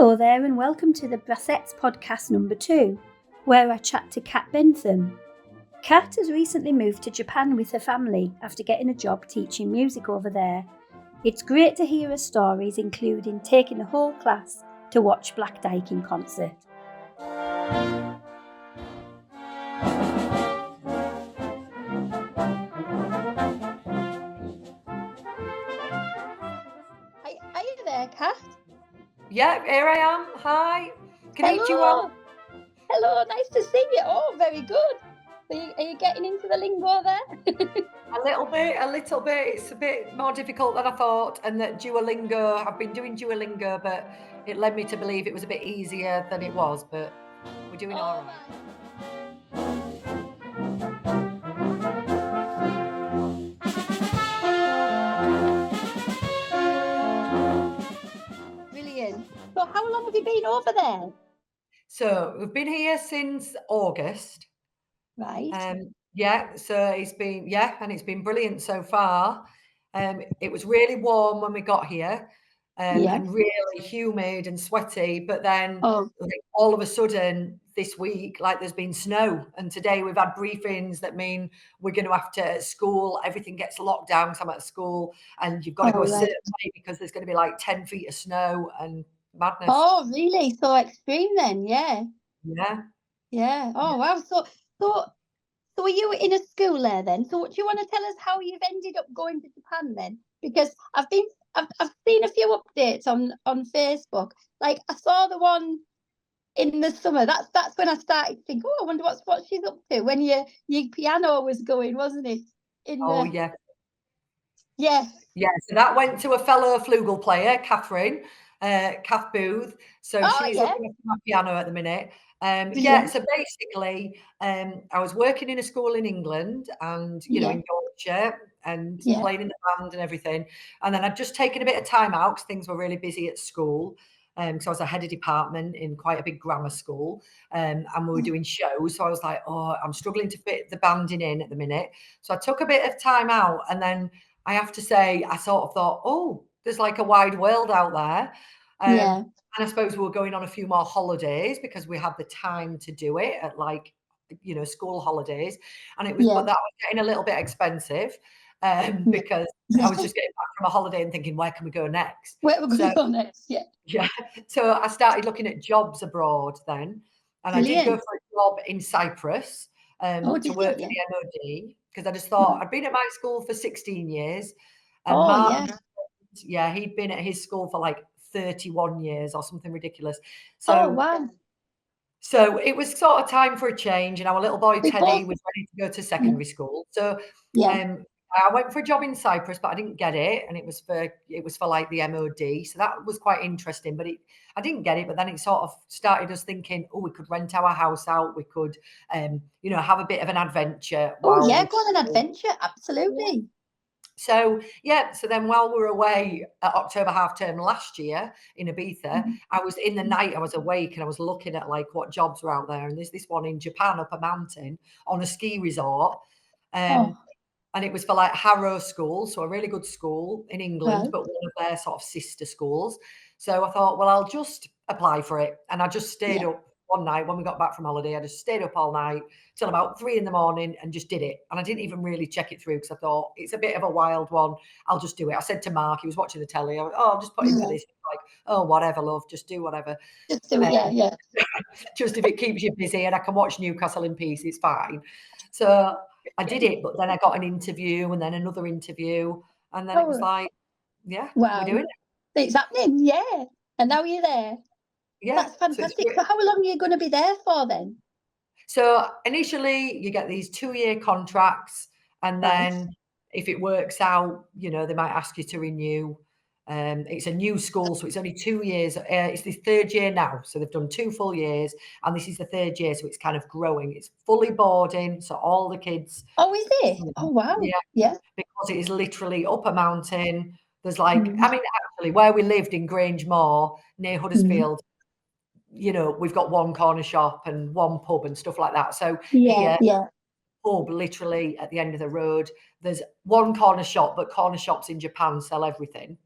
Hello there and welcome to the Brassettes Podcast number 2, where I chat to Kat Bentham. Kat has recently moved to Japan with her family after getting a job teaching music over there. It's great to hear her stories, including taking the whole class to watch Black Dyke in concert. Are you there, Kat? Yeah, here I am. Hi. Konnichiwa. Hello, nice to see you. Oh, very good. Are you getting into the lingo there? A little bit. It's a bit more difficult than I thought. And that Duolingo, I've been doing Duolingo, but it led me to believe it was a bit easier than it was. But we're doing all right. Brilliant. So how long have you been over there? So we've been here since August. Right. So it's been brilliant so far. It was really warm when we got here, and really humid and sweaty. But then, like, all of a sudden this week, like, there's been snow, and today we've had briefings that mean we're going to have to at school. Everything gets locked down because I'm at school, and you've got to go a certain way because there's going to be like 10 feet of snow and madness. Oh, really? So extreme then? Yeah. Yeah. Oh, wow. So are you in a school there then? So do you want to tell us how you've ended up going to Japan then? Because I've seen a few updates on Facebook. Like, I saw the one in the summer. That's when I started to think, I wonder what she's up to. When your piano was going, wasn't it? Yeah. Yeah. Yeah, so that went to a fellow flugel player, Catherine, Kath Booth. So she's looking after my piano at the minute. So basically, I was working in a school in England and, in Yorkshire and playing in the band and everything. And then I'd just taken a bit of time out because things were really busy at school. So I was a head of department in quite a big grammar school, and we were doing shows. So I was like, I'm struggling to fit the banding in at the minute. So I took a bit of time out, and then I have to say, I sort of thought, there's like a wide world out there. And I suppose we were going on a few more holidays because we had the time to do it at, like, school holidays. And but that was getting a little bit expensive because I was just getting back from a holiday and thinking, where can we go next? Where we're going to go next, Yeah. So I started looking at jobs abroad then. And I did go for a job in Cyprus to work for the MOD. Because I just thought, I'd been at my school for 16 years. And Mark, he'd been at his school for like 31 years or something ridiculous. So, So it was sort of time for a change. And our little boy, Teddy, was ready to go to secondary school. So I went for a job in Cyprus, but I didn't get it. And it was for like the MOD. So that was quite interesting. But I didn't get it. But then it sort of started us thinking, we could rent our house out. We could, have a bit of an adventure. Go on an adventure. Absolutely. So then while we were away at October half term last year in Ibiza, I was in the night, I was awake and I was looking at like what jobs were out there. And there's this one in Japan up a mountain on a ski resort. And it was for like Harrow School, so a really good school in England, but one of their sort of sister schools. So I thought, well, I'll just apply for it. And I just stayed up one night when we got back from holiday. I just stayed up all night till about 3 a.m. and just did it. And I didn't even really check it through because I thought it's a bit of a wild one. I'll just do it. I said to Mark, he was watching the telly, I'll just put in for this. Like, whatever, love, just do whatever. Just do it, Just if it keeps you busy and I can watch Newcastle in peace, it's fine. So I did it, but then I got an interview and then another interview. And then it was like, we're doing it. It's happening, and now you're there. Yeah. That's fantastic. So how long are you going to be there for then? So initially you get these 2-year contracts, and then if it works out, they might ask you to renew. It's a new school, so it's only 2 years. It's the 3rd year now. So they've done 2 full years, and this is the 3rd year. So it's kind of growing. It's fully boarding. So all the kids. Oh, is it? Oh, wow. Yeah. Because it is literally up a mountain. There's like, actually where we lived in Grangemore near Huddersfield, we've got one corner shop and one pub and stuff like that. So here, pub literally at the end of the road. There's one corner shop, but corner shops in Japan sell everything.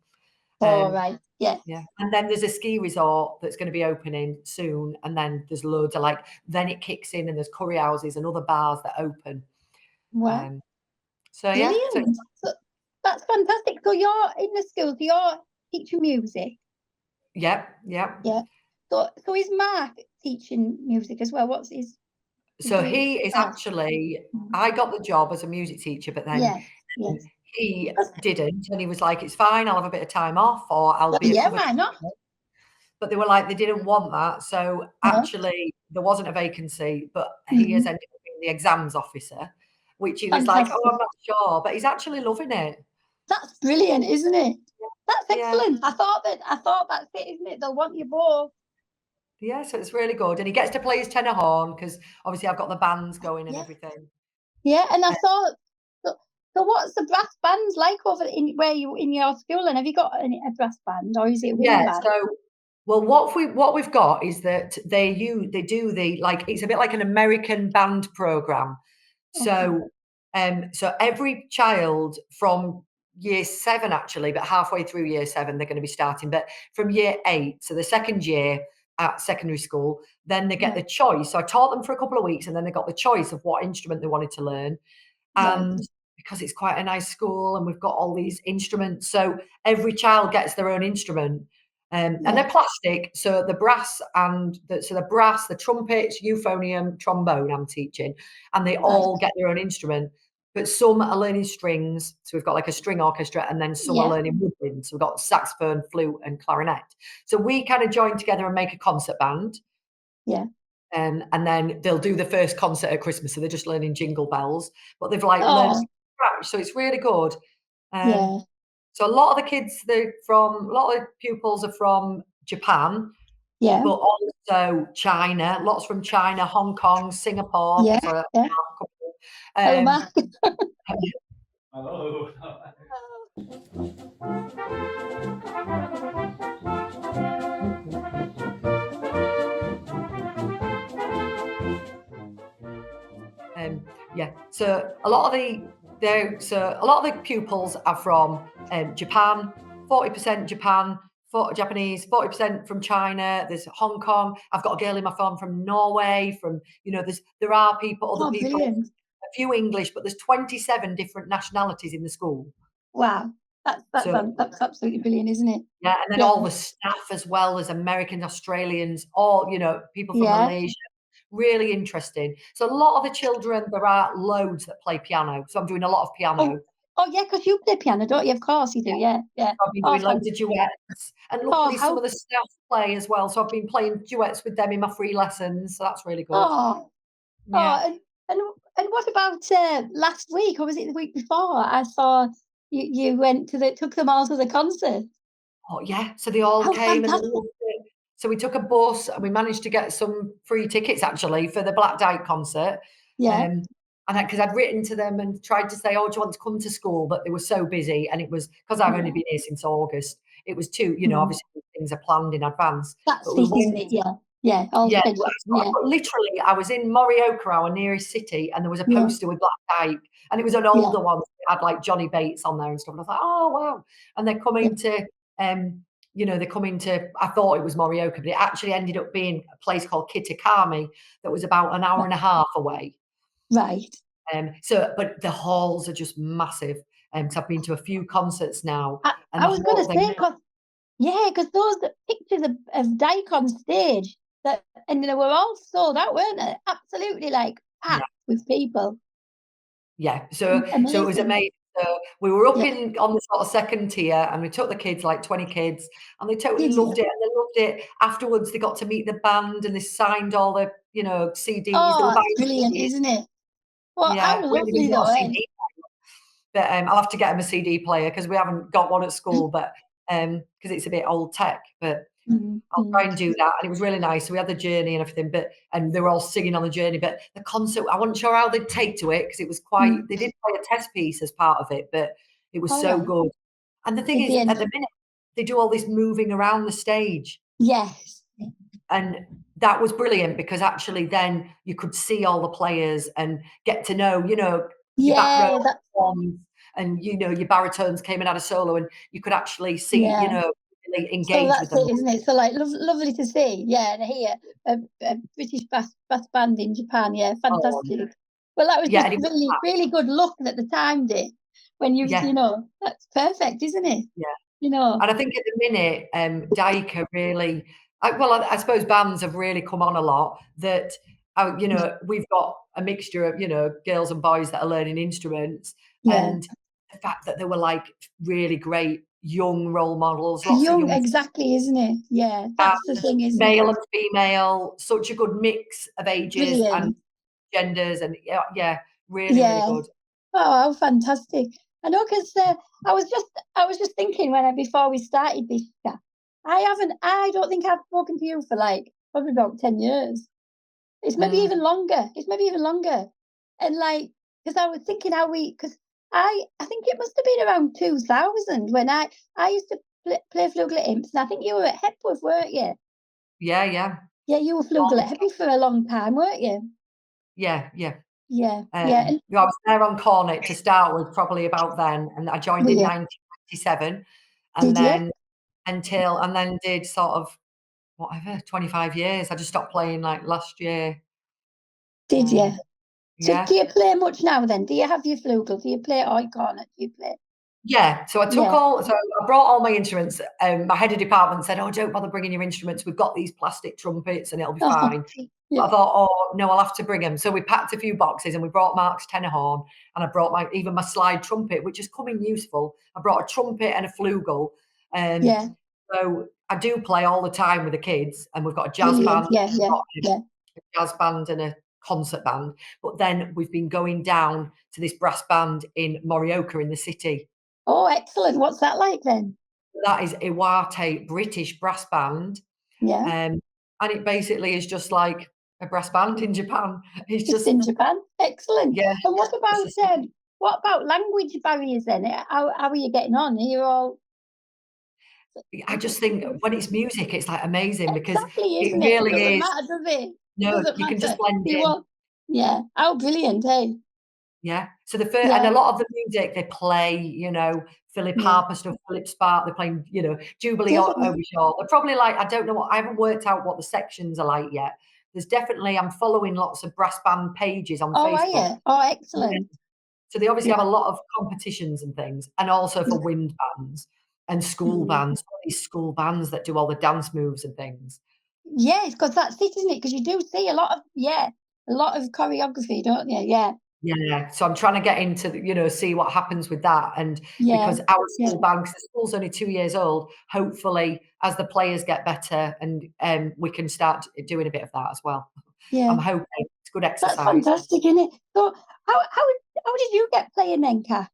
Right. Yeah. Yeah. And then there's a ski resort that's going to be opening soon. And then there's loads of then it kicks in and there's curry houses and other bars that open. Wow. So, brilliant. yeah. So, that's fantastic. So you're in the school, so you're teaching music. Yeah. Yeah. So is Mark teaching music as well? What's his? So he is actually, I got the job as a music teacher, but then he didn't. And he was like, it's fine, I'll have a bit of time off or I'll be a cover why not? But they were like, they didn't want that. So actually there wasn't a vacancy, but he has ended up being the exams officer, which he was like, oh, I'm not sure, but he's actually loving it. That's brilliant, isn't it? That's excellent. I thought that's it, isn't it? They'll want you both. Yeah, so it's really good. And he gets to play his tenor horn because obviously I've got the bands going and everything. Yeah, and I thought, so what's the brass bands like over in your school? And have you got a brass band or is it wind band? So well, what we've got is that they do it's a bit like an American band program. So so every child from year 7 actually, but halfway through year 7 they're going to be starting. But from year 8, so the second year at secondary school, then they get the choice. So I taught them for a couple of weeks, and then they got the choice of what instrument they wanted to learn. And because it's quite a nice school, and we've got all these instruments, so every child gets their own instrument. And they're plastic, so the brass the trumpets, euphonium, trombone I'm teaching, and they all get their own instrument. But some are learning strings, so we've got like a string orchestra, and then some are learning woodwind. So we've got saxophone, flute, and clarinet. So we kind of join together and make a concert band. Yeah. And then they'll do the first concert at Christmas, so they're just learning Jingle Bells, but they've learned scratch, so it's really good. So a lot of the kids, a lot of the pupils are from Japan, but also China. Lots from China, Hong Kong, Singapore. Hello, Mark. Hello. So a lot of the pupils are from Japan, 40% Japan, Japanese, 40% from China. There's Hong Kong. I've got a girl in my farm from Norway. There are other people. Brilliant. A few English, but there's 27 different nationalities in the school. Wow, that's absolutely brilliant, isn't it? Yeah, and then all the staff as well as Americans, Australians, all people from Malaysia. Really interesting. So a lot of the children, there are loads that play piano. So I'm doing a lot of piano. Oh yeah, because you play piano, don't you? Of course you do. Yeah. I've been doing loads of duets, and luckily some of the staff play as well. So I've been playing duets with them in my free lessons. So that's really good. And what about last week, or was it the week before? I saw you took them all to the concert. Oh yeah, so they all came and they loved it. So we took a bus and we managed to get some free tickets actually for the Black Dyke concert. And because I'd written to them and tried to say, oh, do you want to come to school? But they were so busy, and it was because I've only been here since August. It was too, obviously things are planned in advance. That's it, isn't it? Yeah. Literally, I was in Morioka, our nearest city, and there was a poster with Black Dyke, and it was an older one that had like Johnny Bates on there and stuff. And I was like, oh wow! And they're coming to, I thought it was Morioka, but it actually ended up being a place called Kitakami that was about an hour and a half away. Right. But the halls are just massive. So I've been to a few concerts now. I was going to say, because those pictures of Dyke on stage, and they were all sold out, weren't they? Absolutely packed with people. Yeah, so it was amazing. So we were up on the sort of second tier, and we took the kids, like 20 kids, and they totally loved it. And they loved it. Afterwards, they got to meet the band, and they signed all the, CDs. Oh, that's brilliant, isn't it? Well, how lovely though, But I'll have to get them a CD player because we haven't got one at school, but because it's a bit old tech. But I'll try and do that. And it was really nice. So we had the journey and everything, and they were all singing on the journey. But the concert, I wasn't sure how they'd take to it because it was quite. They did play a test piece as part of it, but it was so good. And the thing is, at the minute, they do all this moving around the stage. Yes. And that was brilliant because actually then you could see all the players and get to know, your background and your baritones came and had a solo, and you could actually see, really engage with them. So that's it, isn't it? So like lovely to see, and hear a British brass band in Japan. Yeah, fantastic. Oh, well, that was just really good luck at the time, did when that's perfect, isn't it? Yeah. And I think at the minute, Daika really, I suppose bands have really come on a lot that, we've got a mixture of, girls and boys that are learning instruments. And the fact that they were like really great young role models, lots of young, exactly, isn't it? Yeah, that's the thing, isn't male and female, such a good mix of ages and genders, and really good. Oh, how fantastic! I know, because I was just thinking before we started this chat, I don't think I've spoken to you for like probably about 10 years. It's maybe even longer. And like, because I was thinking because I think it must have been around 2000 when I used to play flugel at Imps, and I think you were at Hepworth, weren't you? Yeah. Yeah, you were flugel at Hepworth for a long time, weren't you? Yeah. And I was there on cornet to start with, probably about then, and I joined in 1997, and then did sort of 25 years. I just stopped playing like last year. Did you? Yeah. So do you play much now then? Do you have your flugel? Do you play cornet? Do you play? Yeah, so I brought all my instruments. My head of department said, "Oh, don't bother bringing your instruments. We've got these plastic trumpets, and it'll be fine." But I thought, "Oh no, I'll have to bring them." So we packed a few boxes, and we brought Mark's tenor horn, and I brought my slide trumpet, which has come in useful. I brought a trumpet and a flugel. So I do play all the time with the kids, and we've got a jazz band, a jazz band, and a concert band. But then we've been going down to this brass band in Morioka in the city. Oh, excellent. What's that like then? That is Iwate British brass band. And it basically is just like a brass band in Japan. It's just in Japan. Excellent. Yeah. And what about language barriers then? How are you getting on? Are you all? I just think when it's music, it's like amazing because it really doesn't is. matter, does it? No, you can just blend in. Yeah. How brilliant, hey? Yeah. So and a lot of the music they play, Philip Harper stuff, Philip Spark, they're playing, Jubilee Overshaw. They're probably like, I don't know I haven't worked out what the sections are like yet. There's definitely, I'm following lots of brass band pages on Facebook. Are you? Oh, excellent. Yeah. So they obviously have a lot of competitions and things, and also for wind bands and school bands, all these school bands that do all the dance moves and things. Yes, because that's it, isn't it? Because you do see a lot of choreography, don't you? Yeah. Yeah, so I'm trying to get into, see what happens with that, and because our school band, because the school's only 2 years old, hopefully as the players get better and we can start doing a bit of that as well. Yeah. I'm hoping it's good exercise. That's fantastic, isn't it? So how did you get playing then, Kat?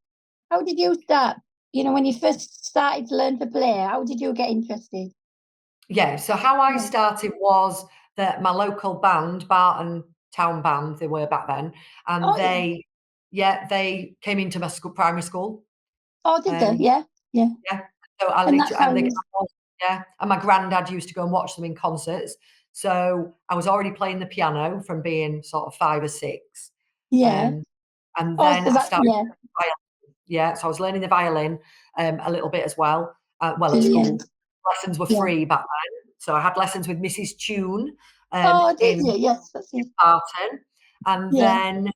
How did you start? When you first started to learn to play, how did you get interested? Yeah, so how I started was that my local band, Barton Town Band, they were back then, and they came into my primary school. Oh, did they? Yeah. Yeah. So and my granddad used to go and watch them in concerts. So I was already playing the piano from being sort of 5 or 6. Yeah. And then I started so I was learning the violin a little bit as well. At school. Lessons were free back then. So I had lessons with Mrs. Tune did you? Yes, that's it. in Barton. And then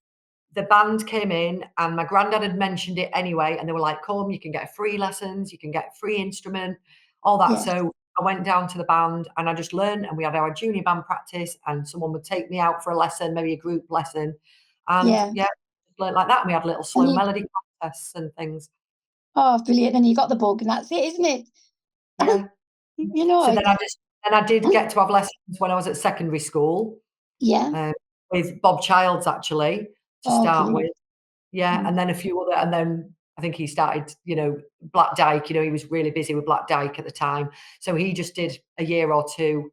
the band came in, and my granddad had mentioned it anyway, and they were like, "Come, you can get free lessons, you can get free instrument, all that." So I went down to the band and I just learned, and we had our junior band practice, and someone would take me out for a lesson, maybe a group lesson, and learned like that. And we had little slow melody contests and things. Oh, brilliant! And you got the bug, and that's it, isn't it? Yeah. So then I did get to have lessons when I was at secondary school. Yeah. With Bob Childs actually to start with. Yeah, and then a few other, and then I think he started, Black Dyke, he was really busy with Black Dyke at the time. So he just did a year or two.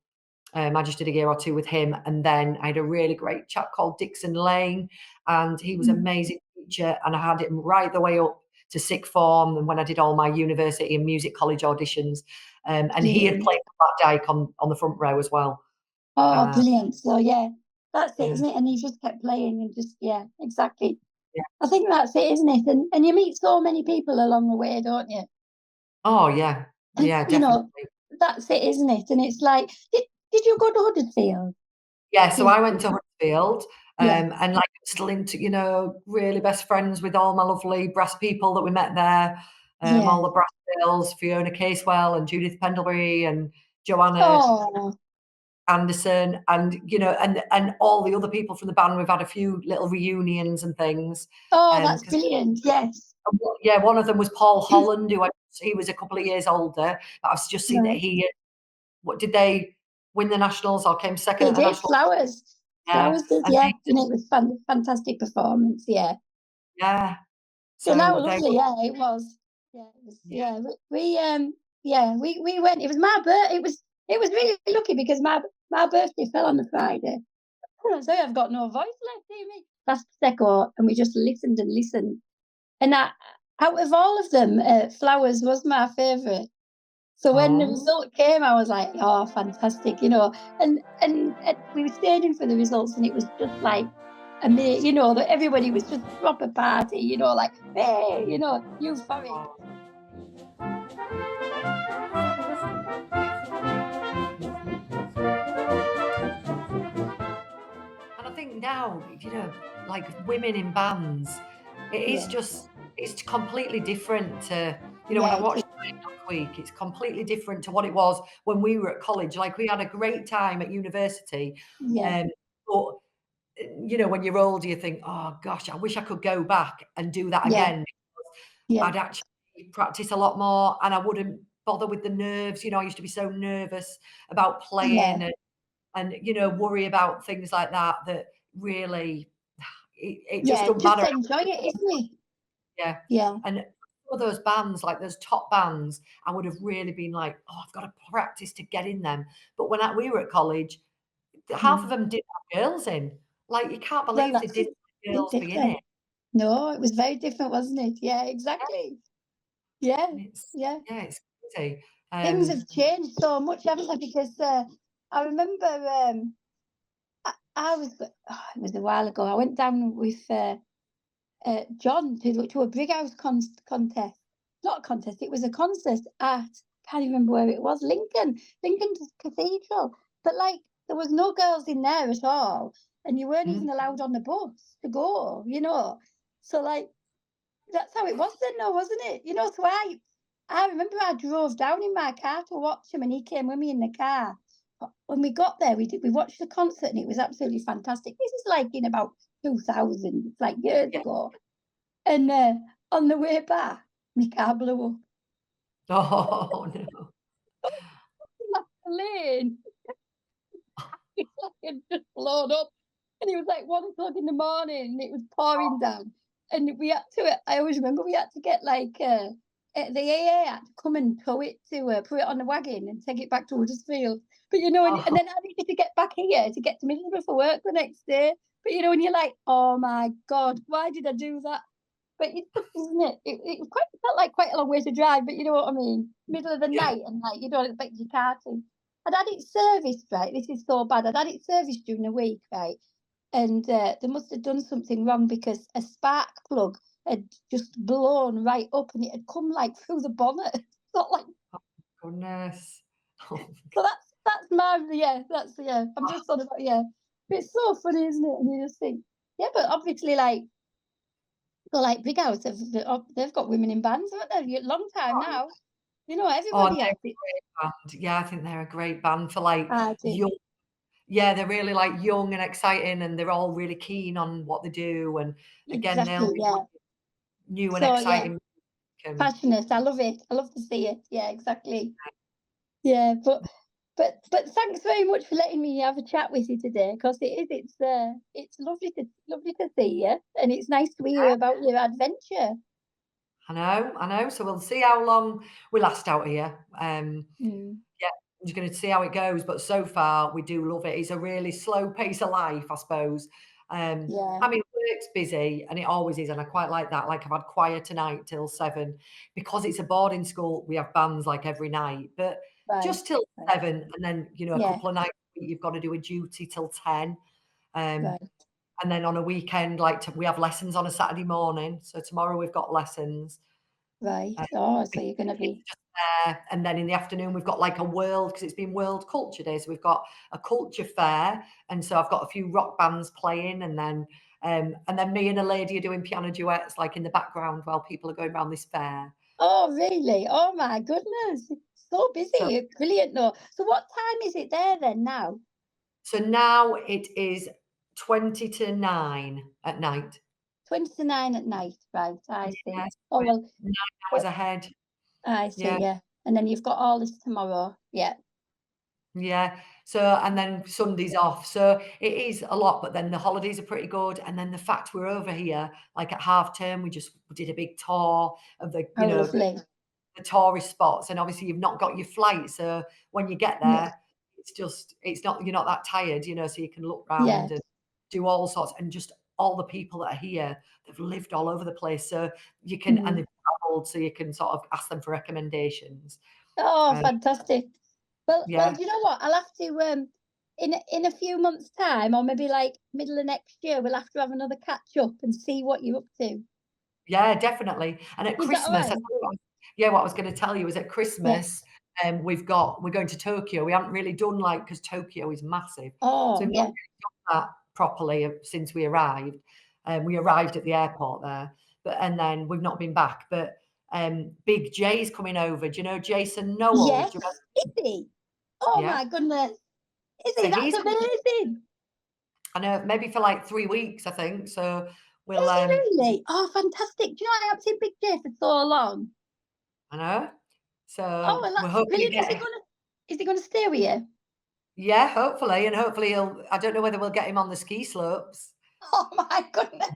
I just did a year or two with him, and then I had a really great chap called Dixon Lane, and he was an amazing teacher, and I had him right the way up to sixth form, and when I did all my university and music college auditions, and he had played Black Dyke on the front row as well. Oh, brilliant! So that's it, isn't it? And he just kept playing and just exactly. I think that's it, isn't it? And you meet so many people along the way, don't you? Oh, yeah. Yeah, You know, definitely. that's it, isn't it? And it's like, did you go to Huddersfield? Yeah, so I went to Huddersfield, Yeah, and, like, I'm still into, really best friends with all my lovely brass people that we met there, all yeah. the brass girls, Fiona Casewell and Judith Pendlebury and Joanna Oh, Anderson, and, and all the other people from the band. We've had a few little reunions and things, oh, that's 'cause brilliant. Yes. yeah, one of them was Paul Holland, he was a couple of years older, but I've just seen that Right. he what did they win the nationals or came second They at the did nationals? flowers. Yeah, Flowers did, yeah. And amazing. it was fantastic performance, yeah. Yeah. So that So was they lovely, were yeah, it was. Yeah, it was, yeah. yeah. We went. It was my it was really lucky because my birthday fell on the Friday. So I've got no voice left, do you mean? That's Prosecco, and we just listened and listened. And out of all of them, Flowers was my favourite. So when the Oh. result came, I was like, "Oh, fantastic!" And we stayed in for the results, and it was just like amazing. That everybody was just proper party. Like, hey, euphoric. Oh. And I think now, like women in bands, it is Yeah, just it's completely different to, when yeah, I it is. watched it last week, it's completely different to what it was when we were at college. Like we had a great time at university, Yeah, but when you're older, you think, "Oh gosh, I wish I could go back and do that yeah, again." yeah, I'd actually practice a lot more and I wouldn't bother with the nerves. I used to be so nervous about yeah, playing and worry about things like that really it just yeah. doesn't Just matter. enjoy it, isn't it? Yeah. Yeah, And some of those bands, like those top bands, I would have really been like, "Oh, I've got to practice to get in them." But we were at college, half of mm. them didn't have girls in. Like, you can't Well, believe they that's it. didn't have Bit girls be in it. different. No, it was very different, wasn't it? Yeah, exactly. Yeah, And it's yeah. yeah, it's crazy. Things Um, have changed so much, haven't they? Because I remember I was, it was a while ago. I went down with John to a big house contest. Not a contest, it was a concert at, can't even remember where it was, Lincoln Cathedral. But like, there was no girls in there at all. And you weren't mm, even allowed on the bus to go. So like, that's how it was then, though, wasn't it? So I remember I drove down in my car to watch him, and he came with me in the car. But when we got there, we watched the concert, and it was absolutely fantastic. This is like in about 2000, it's like years yeah. ago. And on the way back, my car blew up Oh, no. in that lane. It's like it just blown up. And it was like 1 o'clock in the morning and it was pouring down. And we had to, I always remember we had to get like, the AA had to come and tow it to put it on the wagon and take it back to Huddersfield. But and Oh, then I needed to get back here to get to Middlesbrough for work the next day. But and you're like, oh my God, why did I do that? But it's just, isn't it? It felt like quite a long way to drive, but you know what I mean? Middle of the yeah. night and like you don't expect your car to. I'd had it serviced, right? This is so bad. I'd had it serviced during the week, right? And they must have done something wrong because a spark plug had just blown right up and it had come like through the bonnet. Not like Goodness. Oh, so that's my yeah, that's yeah. I'm just sort of yeah. But it's so funny, isn't it? And you just think, yeah, but obviously like Big House, they've got women in bands, haven't they? Long time oh, now. and Everybody they're has a it. great band. Yeah, I think they're a great band for, like, I do. young yeah, they're really, like, young and exciting, and they're all really keen on what they do, and again, they'll Exactly, be yeah. new and So yeah, exciting music and passionate. I love it. I love to see it. Yeah, exactly. Yeah, but thanks very much for letting me have a chat with you today because it's lovely to see you and it's nice to hear about your adventure. I know, so we'll see how long we last out here. Mm, Yeah, I'm just gonna see how it goes, but so far we do love it. It's a really slow pace of life, I suppose. yeah, I mean, work's busy and it always is, and I quite like that. Like I've had choir tonight till 7. Because it's a boarding school, we have bands like every night, but right, just till right. 7 and then, a Yeah, couple of nights you've got to do a duty till 10. Um, right. And then on a weekend, like we have lessons on a Saturday morning. So tomorrow we've got lessons. Right. So you're going to be just there. And then in the afternoon, we've got like because it's been World Culture Day. So we've got a culture fair. And so I've got a few rock bands playing. And then me and a lady are doing piano duets like in the background while people are going around this fair. Oh, really? Oh, my goodness. So busy. Brilliant, though. So what time is it there then now? So now it is 20 to 9 at night. 20 to 9 at night, right? I see. Yes, Oh, well. 9 hours ahead. I see, yeah. And then you've got all this tomorrow. Yeah. Yeah. So, and then Sunday's off. So it is a lot, but then the holidays are pretty good. And then the fact we're over here, like at half term, we did a big tour of the, Lovely. the tourist spots. And obviously you've not got your flight. So when you get there, you're not that tired, so you can look around and do all sorts, and just all the people that are here, they've lived all over the place. So you can, and they've traveled, so you can sort of ask them for recommendations. Oh, fantastic. Well, do you know what? I'll have to, in a few months' time, or maybe like middle of next year, we'll have to have another catch up and see what you're up to. Yeah, definitely. And at Christmas, right? what I was going to tell you is at Christmas, we're going to Tokyo. We haven't really done because Tokyo is massive. Oh, so we've not really done that properly since we arrived. We arrived at the airport there, and then we've not been back. But Big Jay's coming over. Do you know Jason Noel? Yes, is he? Oh my goodness. Is he? That's amazing. I know, maybe for like 3 weeks, I think. So we'll. Is he really? Oh, fantastic. Do you know I haven't seen Big Jay for so long? I know. So well, that's brilliant. Is he going to stay with you? Yeah, hopefully. And hopefully I don't know whether we'll get him on the ski slopes. Oh my goodness.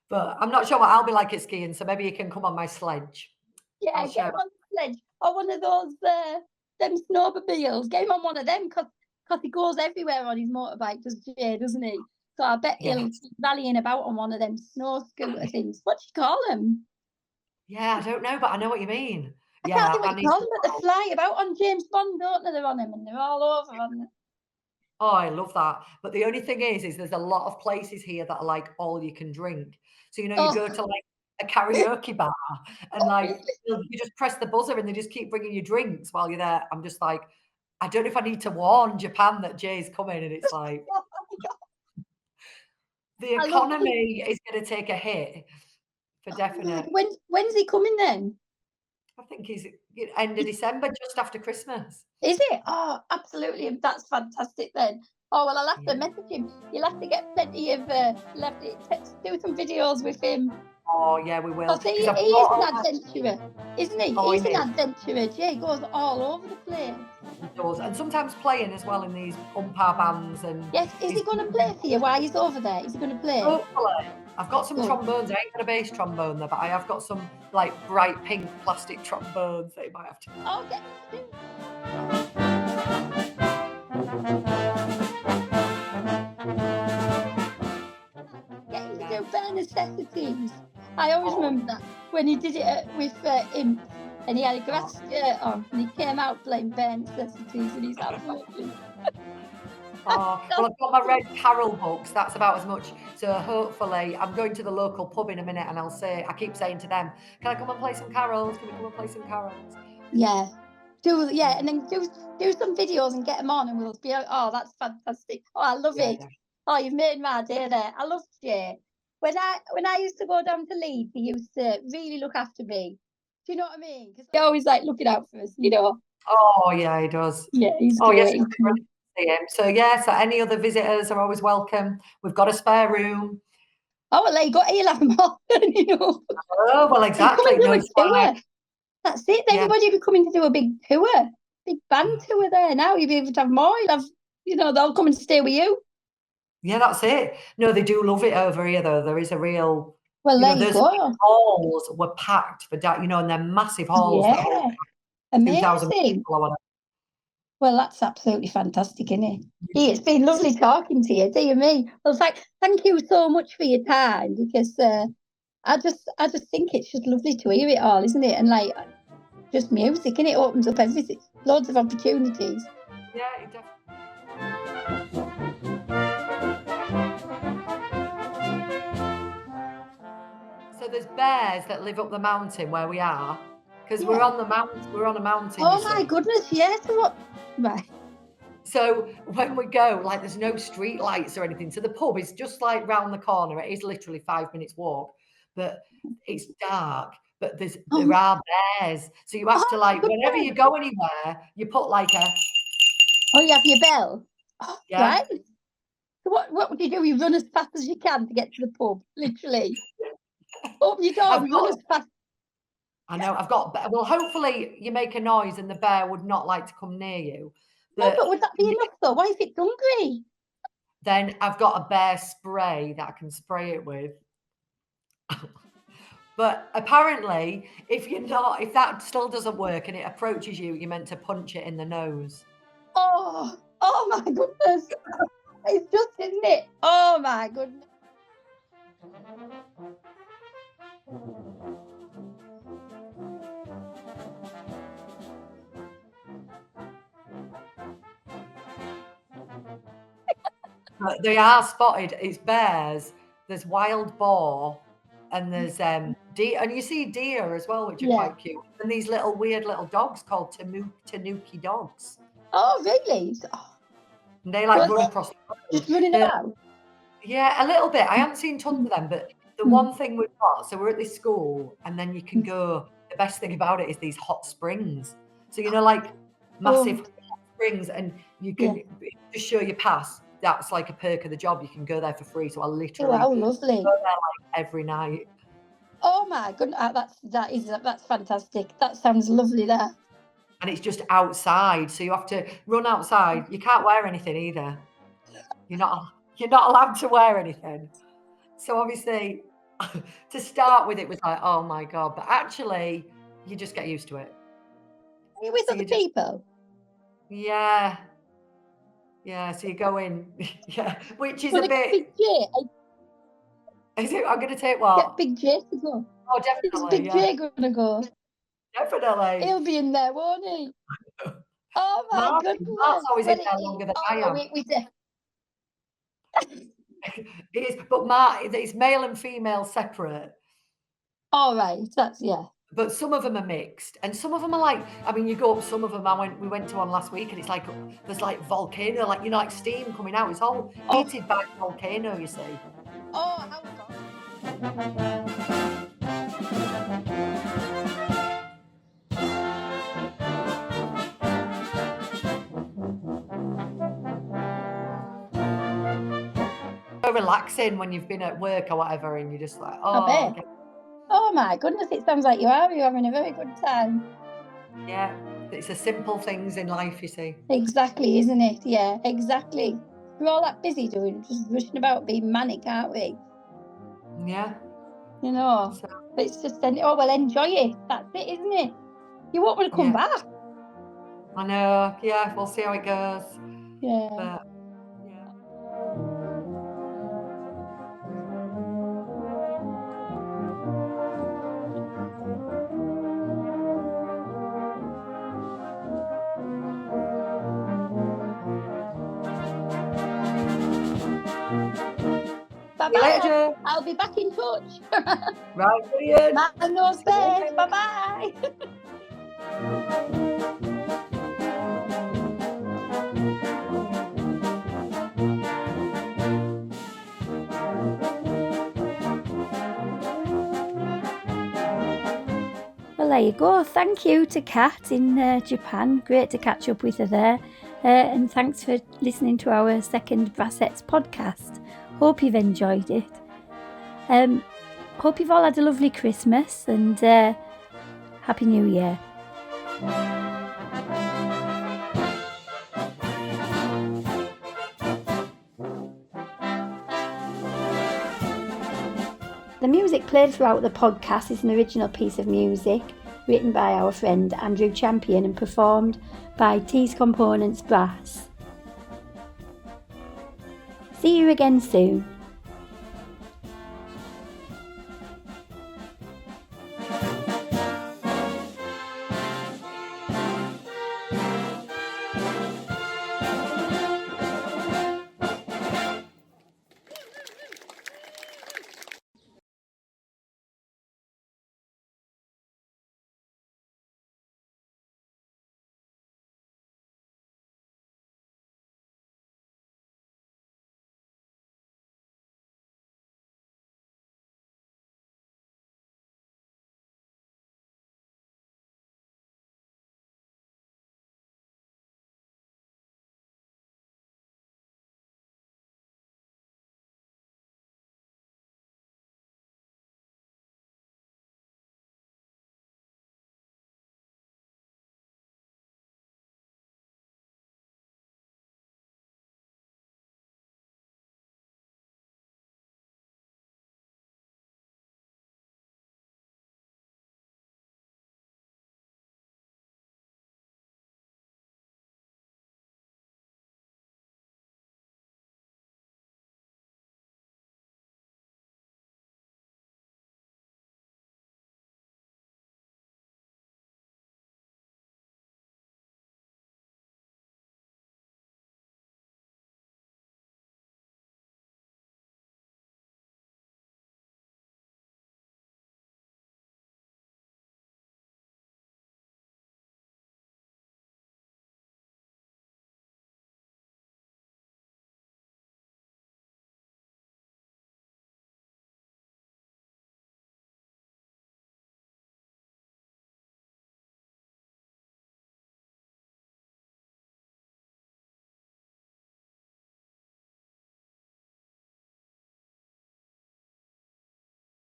But I'm not sure what I'll be like at skiing, so maybe he can come on my sledge. Yeah, get him on the sledge. Or one of those, them snowmobiles. Get him on one of them, because he goes everywhere on his motorbike, doesn't he? So I bet he'll be rallying about on one of them snow scooter things. What do you call them? Yeah, I don't know, but I know what you mean. I can't think what you call them, but they fly about on James Bond, don't they? They're on them, and they're all over on them. Oh, I love that. But the only thing is there's a lot of places here that are like all you can drink. So, you go to like a karaoke bar and like you just press the buzzer and they just keep bringing you drinks while you're there. I'm just like, I don't know if I need to warn Japan that Jay's coming, and it's like the economy is going to take a hit for definite. When's he coming then? I think he's end of December, just after Christmas. Is it? Oh, absolutely. That's fantastic then. Oh, well, I'll have to message him. You'll have to get plenty of, do some videos with him. Oh, yeah, we will. He is an adventurer, isn't he? Oh, he's an adventurer. Jay goes all over the place. He does. And sometimes playing as well in these umpire bands. And yes, is he going to play for you while he's over there? Is he going to play? Hopefully. I've got some trombones. I ain't got a bass trombone there, but I have got some like bright pink plastic trombones that you might have to. Oh, getting to do bare necessities. I always remember that when he did it with him, and he had a grass skirt on, and he came out playing bare necessities, and he's absolutely. Well, I've got my red carol books. That's about as much. So hopefully, I'm going to the local pub in a minute, and I keep saying to them, "Can I come and play some carols? Can we come and play some carols?" Yeah, and then do some videos and get them on, and we'll be like, oh, that's fantastic. Oh, I love it. Yeah. Oh, you've made my day there. I love Jay. When I used to go down to Leeds, he used to really look after me. Do you know what I mean? Because he always like looking out for us, Oh yeah, he does. Yeah, he's great. Yes, see him. So so any other visitors are always welcome. We've got a spare room. Oh well, he'll have them all. Oh well, exactly. That's it. Everybody will be coming to do a big tour, big band tour there. Now you'll be able to have more. You'll have, they'll come and stay with you. Yeah, that's it. No, they do love it over here, though. There is a real. Well, those halls were packed for that, and they're massive halls. Yeah, amazing. 2,000 people or whatever. Well, that's absolutely fantastic, isn't it? It's been lovely talking to you, dear me. Well, thank you so much for your time, because I just think it's just lovely to hear it all, isn't it? And just music, and it opens up everything, loads of opportunities. Yeah, it definitely. there's bears that live up the mountain where we are, because we're on the mountain. We're on a mountain. Oh my goodness, yes. Right. So when we go, like, there's no street lights or anything. So the pub is just like round the corner. It is literally 5 minutes walk, but it's dark. But there are bears. So you have to, like, whenever you go anywhere, you put like a... Oh, you have your bell? Oh, yeah. Right. So what would you do? You run as fast as you can to get to the pub, literally. Open your door and run as fast. I know, well, hopefully you make a noise and the bear would not like to come near you. But would that be enough though? What if it's hungry? Then I've got a bear spray that I can spray it with. But apparently, if that still doesn't work and it approaches you, you're meant to punch it in the nose. Oh my goodness. It's just, isn't it? Oh my goodness. But they are spotted. It's bears. There's wild boar, and there's deer, and you see deer as well, which are quite cute. And these weird little dogs called tanuki dogs. Oh, really? And they like run across the road. Just running about? Yeah, a little bit. I haven't seen tons of them, but the one thing we've got, so we're at this school, and then you can go. The best thing about it is these hot springs. So like massive hot springs, and you can just show your pass. That's like a perk of the job. You can go there for free. So I literally lovely. go there like every night. Oh my goodness, that's fantastic. That sounds lovely there. And it's just outside, so you have to run outside. You can't wear anything either. You're not allowed to wear anything. So obviously, to start with, it was like, oh my God. But actually, you just get used to it. Are you with other people? Yeah. Yeah, so you go in, which is a bit... Big J. Is it? I'm going to take what? Get Big J to go. Oh, definitely. Is Big J going to go? Definitely. He'll be in there, won't he? Oh my goodness. Mark's always in there longer than I am. It is, but Mark, it's male and female separate. All right, that's, But some of them are mixed, and some of them are like, I mean, you go up some of them. We went to one last week, and it's like there's like volcano, like like steam coming out. It's all heated by volcano, you see. Oh, how fun. So relaxing when you've been at work or whatever, and you're just like, I bet. Oh my goodness, it sounds like you're having a very good time. Yeah, it's the simple things in life, you see. Exactly, isn't it? Yeah, exactly. We're all that busy just rushing about, being manic, aren't we? Yeah. So, it's just, enjoy it. That's it, isn't it? You won't want to come back. I know, yeah, we'll see how it goes. Yeah. But, Bye-bye. I'll be back in touch. Right, brilliant. Man knows best. Bye-bye. Well, there you go. Thank you to Kat in Japan. Great to catch up with her there. And thanks for listening to our second Brassettes podcast. Hope you've enjoyed it. Hope you've all had a lovely Christmas and Happy New Year. The music played throughout the podcast is an original piece of music written by our friend Andrew Champion and performed by Tees Components Brass. See you again soon.